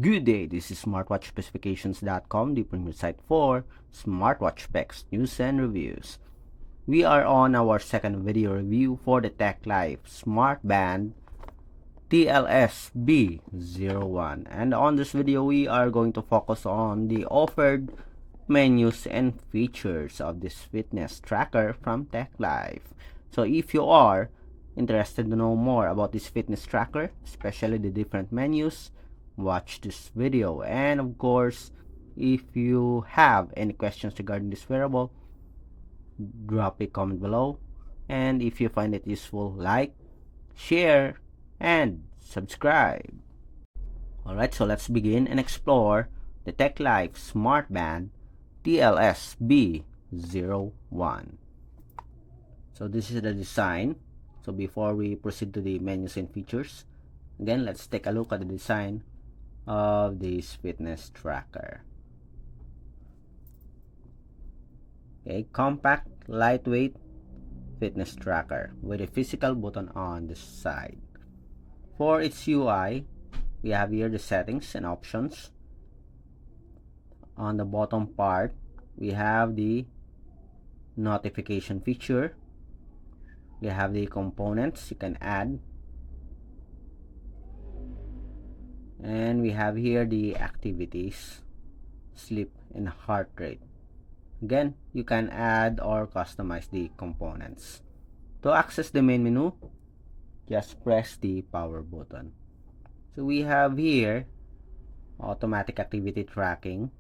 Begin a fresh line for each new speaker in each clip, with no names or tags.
Good day, this is smartwatchspecifications.com, the premier site for smartwatch specs, news, and reviews. We are on our second video review for the Techlife Smartband TLSB01. And on this video, we are going to focus on the offered menus and features of this fitness tracker from Techlife. So if you are interested to know more about this fitness tracker, especially the different menus, watch this video. And of course, if you have any questions regarding this wearable, drop a comment below. And if you find it useful, like, share, and subscribe. Alright, so let's begin and explore the Techlife Smartband TLSB01. So this is the design. So before we proceed to the menus and features, again, let's take a look at the design of this fitness tracker. Okay, compact, lightweight fitness tracker with a physical button on the side. For its UI, we have here the settings and options. On the bottom part, we have the notification feature. We have the components you can add. And we have here the activities, sleep, and heart rate. Again, you can add or customize the components. To access the main menu, just press the power button. So we have here automatic activity tracking.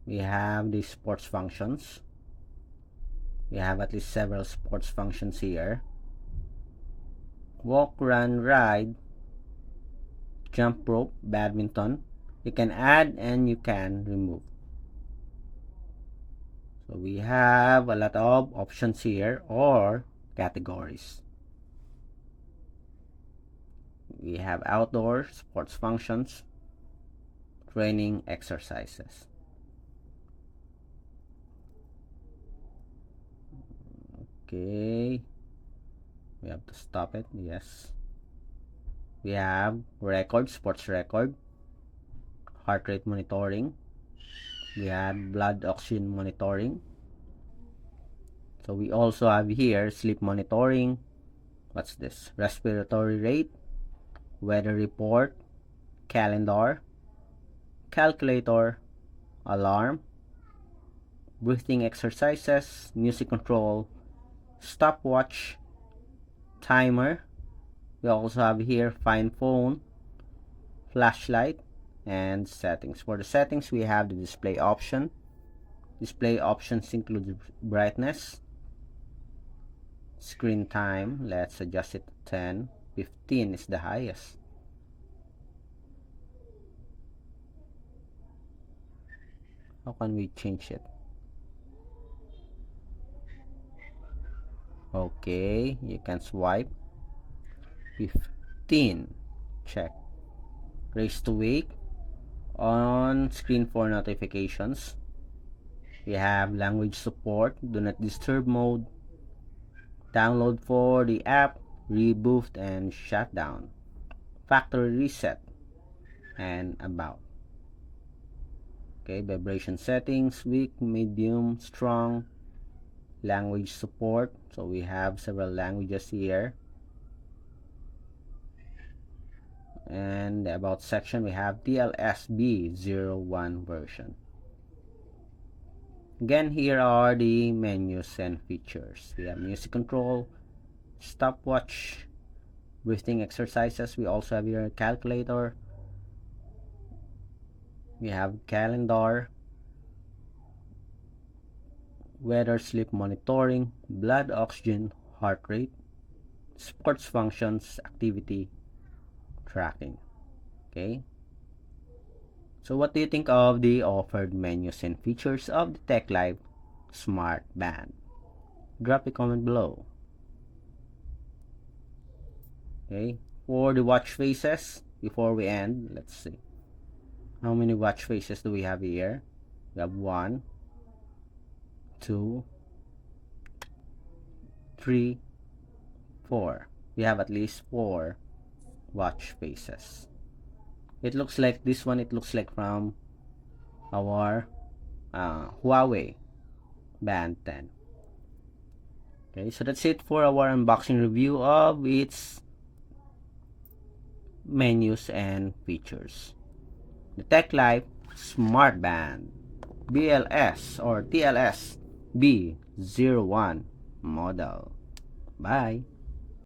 We have the sports functions. We have at least several sports functions here. Walk, run, ride, jump rope, badminton. You can add and you can remove. So we have a lot of options here or categories. We have outdoor sports functions, training exercises. Okay, we have to stop it. Yes. We have record, sports record, heart rate monitoring. We have blood oxygen monitoring. So we also have here sleep monitoring. What's this? Respiratory rate, weather report, calendar, calculator, alarm, breathing exercises, music control, stopwatch, timer. We also have here find phone, flashlight, and settings. For the settings, we have the display option. Display options include brightness, screen time. Let's adjust it to 10. 15 is the highest. How can we change it? Okay, you can swipe. 15. Check. Raise to wake. On screen for notifications. We have language support, do not disturb mode, download for the app, reboot and shutdown, factory reset, and about. Okay, vibration settings, weak, medium, strong, language support. So we have several languages here. And the about section, we have TLSB01 version. Again, here are the menus and features. We have music control, stopwatch, breathing exercises. We also have here a calculator. We have calendar, weather, sleep monitoring, blood oxygen, heart rate, sports functions, activity tracking. Okay. So what do you think of the offered menus and features of the Techlife Smartband? Drop a comment below. Okay, for the watch faces, before we end, let's see. How many watch faces do we have here? We have 1, 2, 3, 4. We have at least 4 watch faces. It looks like this one, it looks like from our Huawei Band 10. Okay, so that's it for our unboxing review of its menus and features. The Techlife Smartband BLS or TLSB01 model. Bye.